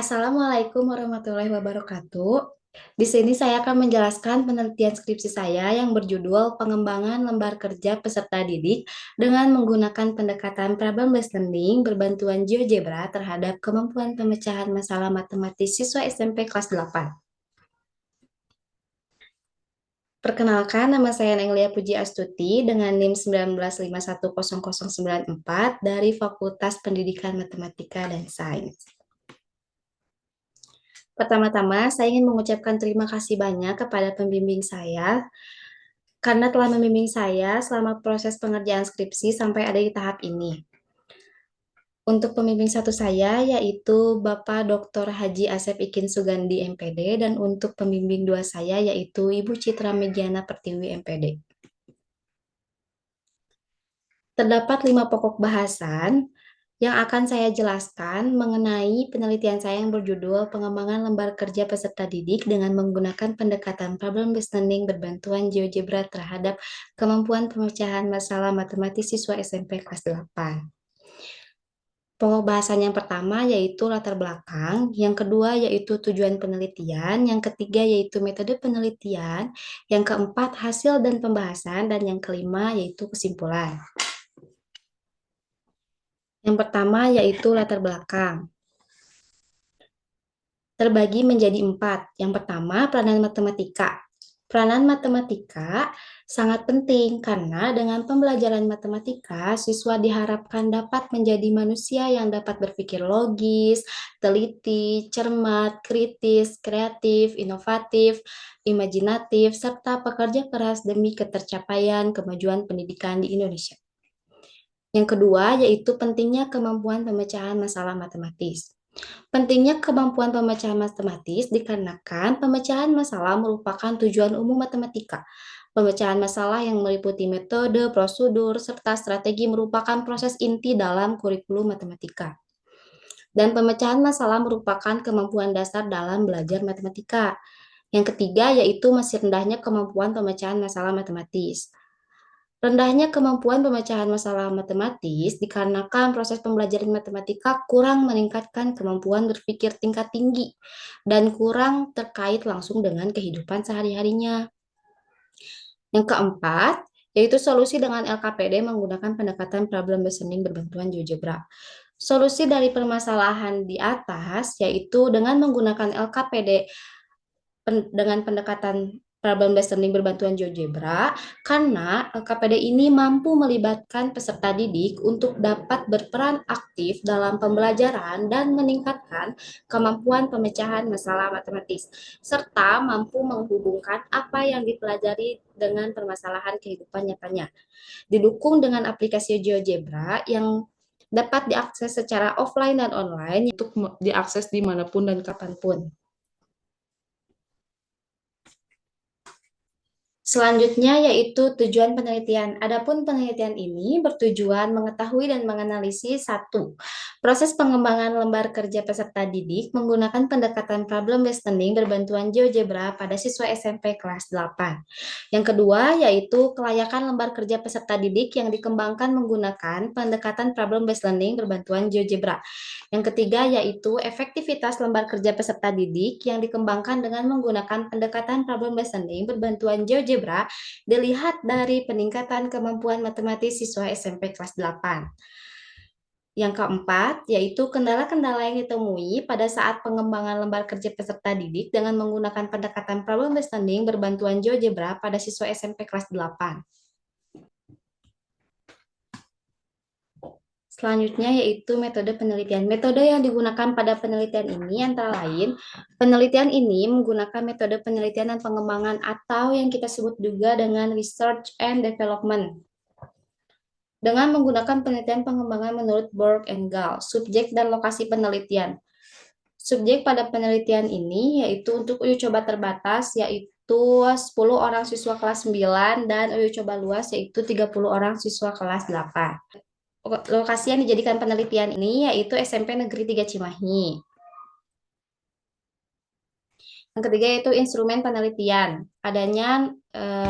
Assalamualaikum warahmatullahi wabarakatuh. Di sini saya akan menjelaskan penelitian skripsi saya yang berjudul Pengembangan Lembar Kerja Peserta Didik dengan menggunakan pendekatan problem-based learning berbantuan GeoGebra terhadap kemampuan pemecahan masalah matematis siswa SMP kelas 8. Perkenalkan, nama saya Nenglia Puji Astuti dengan NIM 19510094 dari Fakultas Pendidikan Matematika dan Sains. Pertama-tama, saya ingin mengucapkan terima kasih banyak kepada pembimbing saya karena telah membimbing saya selama proses pengerjaan skripsi sampai ada di tahap ini. Untuk pembimbing satu saya yaitu Bapak Dr. Haji Asep Ikin Sugandi MPD dan untuk pembimbing dua saya yaitu Ibu Citra Megiana Pertiwi MPD. Terdapat 5 pokok bahasan yang akan saya jelaskan mengenai penelitian saya yang berjudul Pengembangan Lembar Kerja Peserta Didik dengan menggunakan pendekatan problem-based learning berbantuan GeoGebra terhadap kemampuan pemecahan masalah matematis siswa SMP kelas 8. Pokok bahasan yang pertama yaitu latar belakang, yang kedua yaitu tujuan penelitian, yang ketiga yaitu metode penelitian, yang keempat hasil dan pembahasan, dan yang kelima yaitu kesimpulan. Yang pertama yaitu latar belakang. Terbagi menjadi 4. Yang pertama, peranan matematika. Peranan matematika sangat penting karena dengan pembelajaran matematika, siswa diharapkan dapat menjadi manusia yang dapat berpikir logis, teliti, cermat, kritis, kreatif, inovatif, imajinatif, serta pekerja keras demi ketercapaian kemajuan pendidikan di Indonesia. Yang kedua, yaitu pentingnya kemampuan pemecahan masalah matematis. Pentingnya kemampuan pemecahan matematis dikarenakan pemecahan masalah merupakan tujuan umum matematika. Pemecahan masalah yang meliputi metode, prosedur, serta strategi merupakan proses inti dalam kurikulum matematika. Dan pemecahan masalah merupakan kemampuan dasar dalam belajar matematika. Yang ketiga yaitu masih rendahnya kemampuan pemecahan masalah matematis. Rendahnya kemampuan pemecahan masalah matematis dikarenakan proses pembelajaran matematika kurang meningkatkan kemampuan berpikir tingkat tinggi dan kurang terkait langsung dengan kehidupan sehari-harinya. Yang keempat, yaitu solusi dengan LKPD menggunakan pendekatan problem based learning berbantuan GeoGebra. Solusi dari permasalahan di atas yaitu dengan menggunakan LKPD dengan pendekatan problem based learning berbantuan GeoGebra karena LKPD ini mampu melibatkan peserta didik untuk dapat berperan aktif dalam pembelajaran dan meningkatkan kemampuan pemecahan masalah matematis serta mampu menghubungkan apa yang dipelajari dengan permasalahan kehidupan nyatanya. Didukung dengan aplikasi GeoGebra yang dapat diakses secara offline dan online untuk diakses dimanapun dan kapanpun. Selanjutnya yaitu tujuan penelitian. Adapun penelitian ini bertujuan mengetahui dan menganalisis satu, proses pengembangan lembar kerja peserta didik menggunakan pendekatan problem based learning berbantuan GeoGebra pada siswa SMP kelas 8. Yang kedua yaitu kelayakan lembar kerja peserta didik yang dikembangkan menggunakan pendekatan problem based learning berbantuan GeoGebra. Yang ketiga yaitu efektivitas lembar kerja peserta didik yang dikembangkan dengan menggunakan pendekatan problem based learning berbantuan GeoGebra dilihat dari peningkatan kemampuan matematis siswa SMP kelas 8. Yang keempat, yaitu kendala-kendala yang ditemui pada saat pengembangan lembar kerja peserta didik dengan menggunakan pendekatan problem based learning berbantuan GeoGebra pada siswa SMP kelas 8. Selanjutnya yaitu metode penelitian. Metode yang digunakan pada penelitian ini antara lain, penelitian ini menggunakan metode penelitian dan pengembangan atau yang kita sebut juga dengan research and development. Dengan menggunakan penelitian pengembangan menurut Borg and Gall, subjek dan lokasi penelitian. Subjek pada penelitian ini yaitu untuk uji coba terbatas yaitu 10 orang siswa kelas 9 dan uji coba luas yaitu 30 orang siswa kelas 8. Lokasi yang dijadikan penelitian ini yaitu SMP Negeri 3 Cimahi. Yang ketiga yaitu instrumen penelitian. Adanya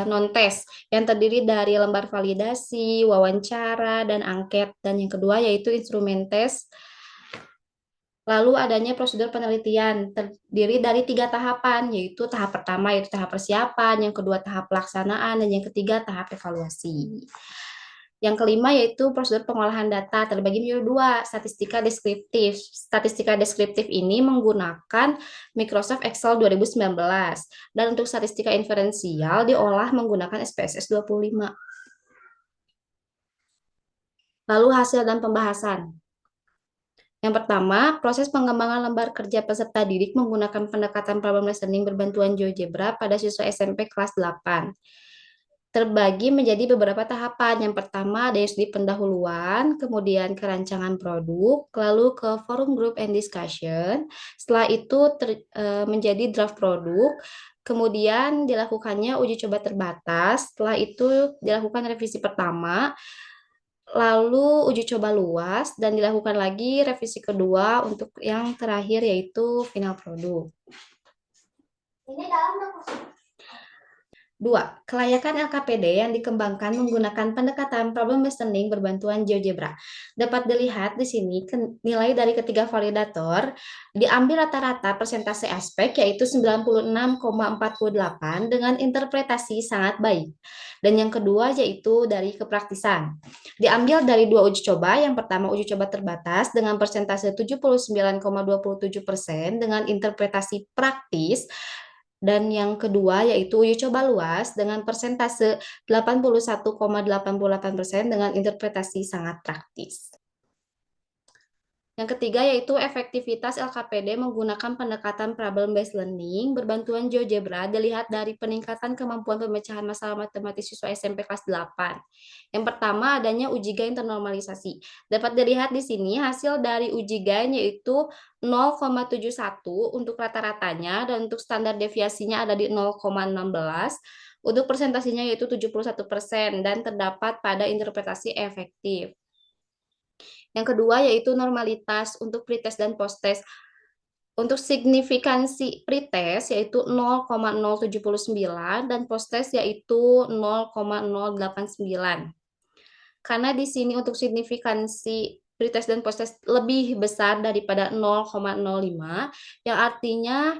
non-tes yang terdiri dari lembar validasi, wawancara, dan angket. Dan yang kedua yaitu instrumen tes Lalu adanya prosedur penelitian terdiri dari 3 tahapan, yaitu tahap pertama yaitu tahap persiapan, yang kedua tahap pelaksanaan, dan yang ketiga tahap evaluasi. Yang kelima yaitu prosedur pengolahan data terbagi menjadi 2, statistika deskriptif. Statistika deskriptif ini menggunakan Microsoft Excel 2019 dan untuk statistika inferensial diolah menggunakan SPSS 25. Lalu hasil dan pembahasan. Yang pertama, proses pengembangan lembar kerja peserta didik menggunakan pendekatan problem listening berbantuan GeoGebra pada siswa SMP kelas 8. Terbagi menjadi beberapa tahapan. Yang pertama ada yang studi pendahuluan, kemudian kerancangan produk, lalu ke forum group and discussion. Setelah itu menjadi draft produk, kemudian dilakukannya uji coba terbatas. Setelah itu dilakukan revisi pertama, lalu uji coba luas, dan dilakukan lagi revisi kedua untuk yang terakhir yaitu final produk. Ini dalam 2. Kelayakan LKPD yang dikembangkan menggunakan pendekatan problem listening berbantuan GeoGebra. Dapat dilihat di sini nilai dari ketiga validator diambil rata-rata persentase aspek yaitu 96,48 dengan interpretasi sangat baik. Dan yang kedua yaitu dari kepraktisan. Diambil dari 2 uji coba, yang pertama uji coba terbatas dengan persentase 79,27% dengan interpretasi praktis, dan yang kedua yaitu uji coba luas dengan persentase 81,88% dengan interpretasi sangat praktis. Yang ketiga yaitu efektivitas LKPD menggunakan pendekatan problem-based learning berbantuan GeoGebra dilihat dari peningkatan kemampuan pemecahan masalah matematis siswa SMP kelas 8. Yang pertama adanya uji gain ternormalisasi. Dapat dilihat di sini hasil dari uji gain yaitu 0,71 untuk rata-ratanya dan untuk standar deviasinya ada di 0,16. Untuk presentasinya yaitu 71% dan terdapat pada interpretasi efektif. Yang kedua yaitu normalitas untuk pretest dan posttest. Untuk signifikansi pretest yaitu 0,079 dan posttest yaitu 0,089. Karena di sini untuk signifikansi pretest dan posttest lebih besar daripada 0,05, yang artinya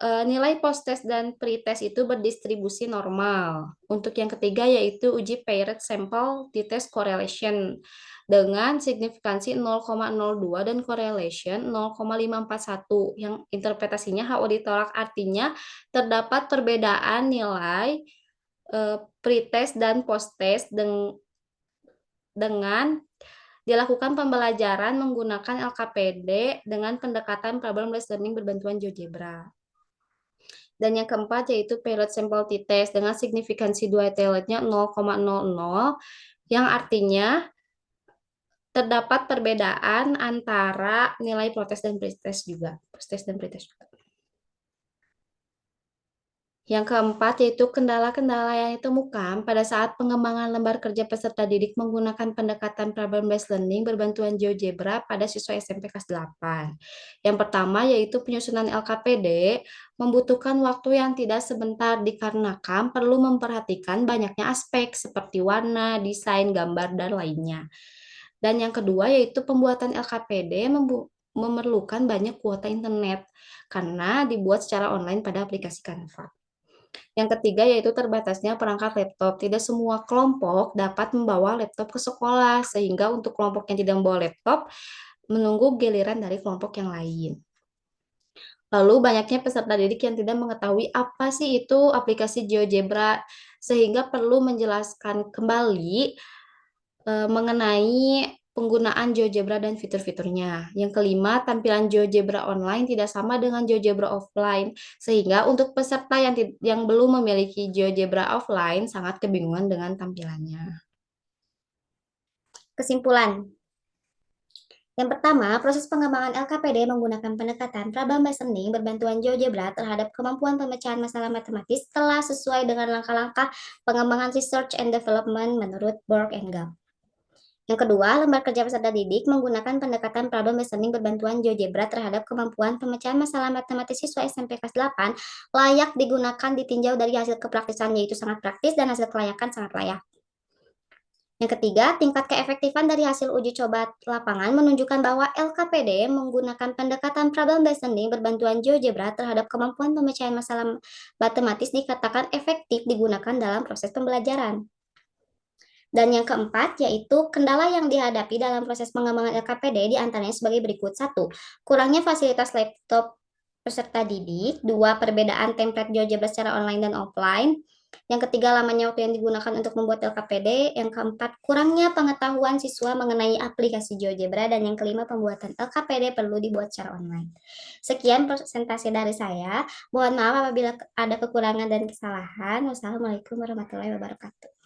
nilai posttest dan pretest itu berdistribusi normal. Untuk yang ketiga yaitu uji paired sample t-test correlation dengan signifikansi 0,02 dan correlation 0,541 yang interpretasinya HO ditolak, artinya terdapat perbedaan nilai pretest dan posttest dengan dilakukan pembelajaran menggunakan LKPD dengan pendekatan problem based learning berbantuan GeoGebra. Dan yang keempat yaitu payload sample t-test dengan signifikansi dua tailorednya 0,00 yang artinya terdapat perbedaan antara nilai protest dan pretest juga. Yang keempat yaitu kendala-kendala yang ditemukan pada saat pengembangan lembar kerja peserta didik menggunakan pendekatan problem-based learning berbantuan GeoGebra pada siswa SMP kelas 8. Yang pertama yaitu penyusunan LKPD membutuhkan waktu yang tidak sebentar dikarenakan perlu memperhatikan banyaknya aspek seperti warna, desain, gambar, dan lainnya. Dan yang kedua yaitu pembuatan LKPD memerlukan banyak kuota internet karena dibuat secara online pada aplikasi Canva. Yang ketiga yaitu terbatasnya perangkat laptop. Tidak semua kelompok dapat membawa laptop ke sekolah, sehingga untuk kelompok yang tidak membawa laptop, menunggu giliran dari kelompok yang lain. Lalu banyaknya peserta didik yang tidak mengetahui apa sih itu aplikasi GeoGebra, sehingga perlu menjelaskan kembali mengenai penggunaan GeoGebra dan fitur-fiturnya. Yang kelima, tampilan GeoGebra online tidak sama dengan GeoGebra offline, sehingga untuk peserta yang belum memiliki GeoGebra offline sangat kebingungan dengan tampilannya. Kesimpulan. Yang pertama, proses pengembangan LKPD menggunakan pendekatan problem based learning berbantuan GeoGebra terhadap kemampuan pemecahan masalah matematis telah sesuai dengan langkah-langkah pengembangan research and development menurut Borg and Gall. Yang kedua, lembar kerja peserta didik menggunakan pendekatan problem based learning berbantuan GeoGebra terhadap kemampuan pemecahan masalah matematis siswa SMP kelas 8 layak digunakan ditinjau dari hasil kepraktisan yaitu sangat praktis dan hasil kelayakan sangat layak. Yang ketiga, tingkat keefektifan dari hasil uji coba lapangan menunjukkan bahwa LKPD menggunakan pendekatan problem-based learning berbantuan GeoGebra terhadap kemampuan pemecahan masalah matematis dikatakan efektif digunakan dalam proses pembelajaran. Dan yang keempat, yaitu kendala yang dihadapi dalam proses pengembangan LKPD diantaranya sebagai berikut. Satu, kurangnya fasilitas laptop peserta didik. Dua, perbedaan template GeoGebra secara online dan offline. Yang ketiga, lamanya waktu yang digunakan untuk membuat LKPD. Yang keempat, kurangnya pengetahuan siswa mengenai aplikasi GeoGebra. Dan yang kelima, pembuatan LKPD perlu dibuat secara online. Sekian presentasi dari saya. Mohon maaf apabila ada kekurangan dan kesalahan. Wassalamualaikum warahmatullahi wabarakatuh.